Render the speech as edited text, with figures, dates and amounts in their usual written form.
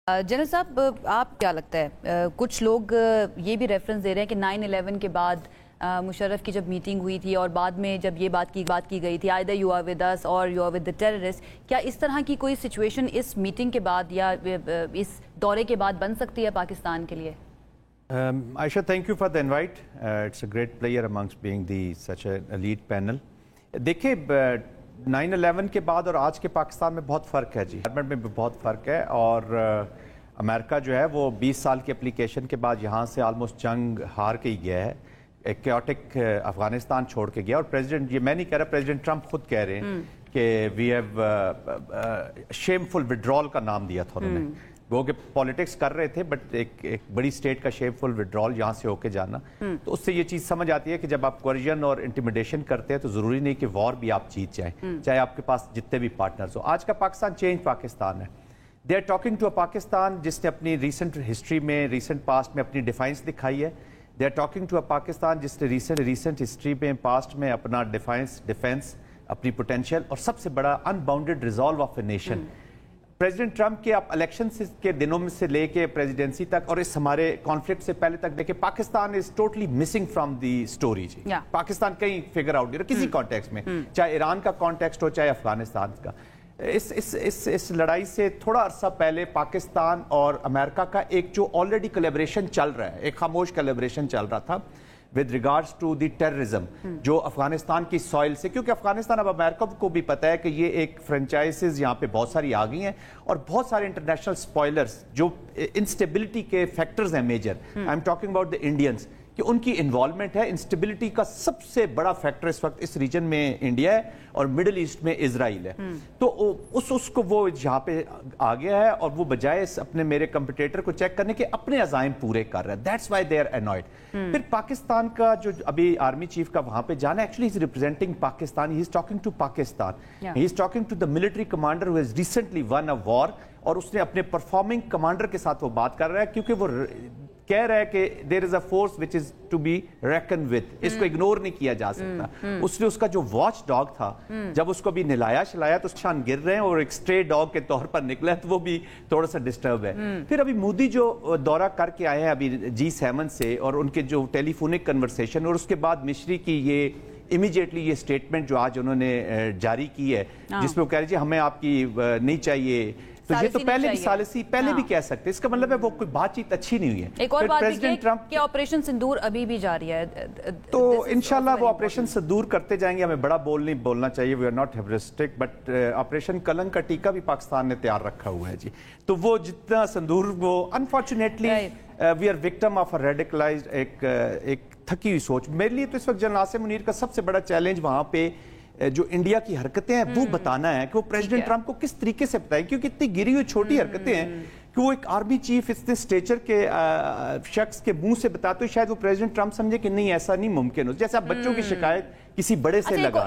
General साहब, आप क्या लगता है, कुछ लोग ये भी रेफरेंस दे रहे हैं कि 9/11 के बाद मुशर्रफ की जब मीटिंग हुई थी और बाद में जब ये बात की गई थी either you are with us or you are with the terrorist, क्या इस तरह की कोई सिचुएशन इस मीटिंग के बाद या इस दौरे के बाद बन सकती है पाकिस्तान के लिए? Aisha, thank you for the invite. It's a great pleasure amongst being such an elite panel. देखिए, 9/11 के बाद और आज के पाकिस्तान में बहुत फ़र्क है जी, गवर्नमेंट में भी बहुत फ़र्क है। और अमेरिका जो है वो 20 साल के एप्लीकेशन के बाद यहाँ से आलमोस्ट जंग हार के ही गया है, एक कैओटिक अफगानिस्तान छोड़ के गया। और प्रेसिडेंट, ये मैं नहीं कह रहा, प्रेसिडेंट ट्रंप खुद कह रहे हैं कि वी हैव शेमफुल विड्रॉल का नाम दिया था उन्होंने। वो कि पॉलिटिक्स कर रहे थे बट एक बड़ी स्टेट का शेमफुल विड्रॉल यहाँ से होके जाना, तो उससे ये चीज़ समझ आती है कि जब आप कोरिजन और इंटिमिडेशन करते हैं तो ज़रूरी नहीं कि वॉर भी आप जीत जाएं, चाहे आपके पास जितने भी पार्टनर्स हो। आज का पाकिस्तान चेंज पाकिस्तान है। They are talking to a Pakistan जिसने अपनी रिसेंट हिस्ट्री में, रिसेंट पास्ट में अपनी डिफाइंस दिखाई है। They are talking to a Pakistan जिसने रिसेंट हिस्ट्री में, पास्ट में अपना डिफेंस, अपनी पोटेंशियल और सबसे बड़ा unbounded resolve of a nation. President Trump के आप इलेक्शन के दिनों में से लेके प्रेसिडेंसी तक और इस हमारे कॉन्फ्लिक्ट से पहले तक देखे, Pakistan is totally missing from the story जी। पाकिस्तान कहीं फिगर आउट नहीं, किसी कॉन्टेक्स्ट में, चाहे ईरान का कॉन्टेक्स्ट हो चाहे अफगानिस्तान का। इस लड़ाई से थोड़ा अरसा पहले पाकिस्तान और अमेरिका का एक जो ऑलरेडी कोलैबोरेशन चल रहा है, एक खामोश कोलैबोरेशन चल रहा था with regards to the terrorism जो अफगानिस्तान की सॉइल से, क्योंकि अफगानिस्तान अब अमेरिका को भी पता है कि ये एक फ्रेंचाइजेज यहाँ पे बहुत सारी आ गई हैं और बहुत सारे इंटरनेशनल स्पॉयलर्स जो इंस्टेबिलिटी के फैक्टर्स हैं major, I am talking about the Indians, कि उनकी इन्वॉल्वमेंट है। इंस्टेबिलिटी का सबसे बड़ा फैक्टर इस वक्त इस रीजन में इंडिया है और मिडिल ईस्ट में इजराइल है। तो उसको वो यहाँ पे आ गया है और वो बजाय अपने मेरे कंपिटिटर को चेक करने के अपने अजाइम पूरे कर रहा है। That's why they are annoyed. फिर पाकिस्तान का जो अभी आर्मी चीफ का वहां पे जाना, actually is representing Pakistan, he is talking to Pakistan, he is talking to the military commander who has recently won a war, और उसने अपने परफॉर्मिंग कमांडर के साथ वो बात कर रहा है, क्योंकि वो कह रहा है कि there is a force which is to be reckoned with, इसको इग्नोर नहीं किया जा सकता। उसने उसका जो वॉच डॉग था, जब उसको भी नहलाया शलाया तो शान गिर रहे हैं और एक स्ट्रे डॉग के तौर पर निकला है, तो वो भी थोड़ा सा डिस्टर्ब है। फिर अभी मोदी जो दौरा करके आए हैं अभी G7 से, और उनके जो टेलीफोनिक कन्वर्सेशन, और उसके बाद मिश्री की ये इमीडिएटली ये स्टेटमेंट जो आज उन्होंने जारी की है, जिसमें वो कह रही है हमें आपकी नहीं चाहिए, तो ये तो पहले भी सालिसी पहले भी कह सकते, इसका मतलब है वो कोई बातचीत अच्छी नहीं हुई है। एक और बात प्रेसिडेंट ट्रंप कि ऑपरेशन सिंदूर अभी भी जारी है, तो इंशाल्लाह वो ऑपरेशन सिंदूर करते जाएंगे। हमें बड़ा बोलना चाहिए, we are not hubristic, but operation कलंक का टीका भी पाकिस्तान ने तैयार रखा हुआ है जी। तो वो जितना सिंदूर, वो unfortunately we are victim of a radicalized एक थकी हुई सोच। मेरे लिए तो इस वक्त जनरल आसिम मुनीर का सबसे बड़ा चैलेंज वहां पे जो इंडिया की हरकतें हैं वो बताना है कि वो प्रेसिडेंट ट्रंप को किस तरीके से बताएं, क्योंकि इतनी गिरी हुई छोटी हरकतें हैं कि वो एक आर्मी चीफ इतने स्टेचर के शख्स के मुंह से बताते, शायद वो प्रेसिडेंट ट्रंप समझे कि नहीं ऐसा नहीं मुमकिन हो, जैसे आप बच्चों की शिकायत किसी बड़े से लगा